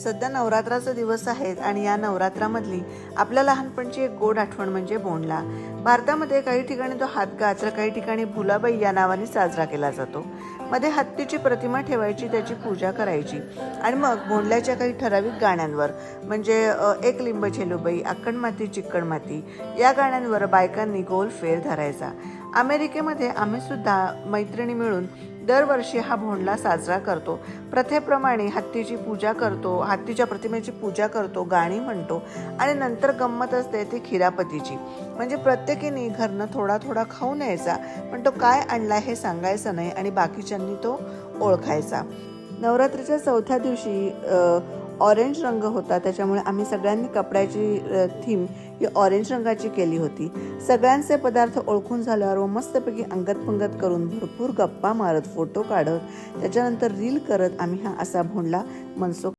सध्या नवरात्राचे दिवस आहेत आणि या नवरात्रामधली आपल्या लहानपणची एक गोड आठवण म्हणजे बोंडला. भारतामध्ये काही ठिकाणी तो हातगाच तर काही ठिकाणी भुलाबाई या नावाने साजरा केला जातो. मध्ये हत्तीची प्रतिमा ठेवायची, त्याची पूजा करायची आणि मग बोंडल्याच्या काही ठराविक गाण्यांवर म्हणजे एक लिंब झेलूबाई, अक्कण माती चिक्कण माती या गाण्यांवर बायकांनी गोल फेर धरायचा. अमेरिकेमध्ये आम्ही सुद्धा मैत्रिणी मिळून दरवर्षी हा भोंडला साजरा करतो. प्रथेप्रमाणे हत्तीची पूजा करतो, हत्तीच्या प्रतिमेची पूजा करतो, गाणी म्हणतो आणि नंतर गंमत असते ती खिरापतीची. म्हणजे प्रत्येकीने घरनं थोडा थोडा खाऊन यायचा, पण तो काय आणला हे सांगायचं नाही आणि बाकीच्यांनी तो ओळखायचा. नवरात्रीच्या चौथ्या दिवशी ऑरेंज रंग होता, त्याच्यामुळे आम्ही सगळ्यांनी कपड्याची थीम ही ऑरेंज रंगाची केली होती. सगळ्यांचे पदार्थ ओळखून झाल्यावर व मस्तपैकी अंगत पंगत करून भरपूर गप्पा मारत, फोटो काढत, त्याच्यानंतर रील करत आम्ही हा असा भोंडला मनसोक्त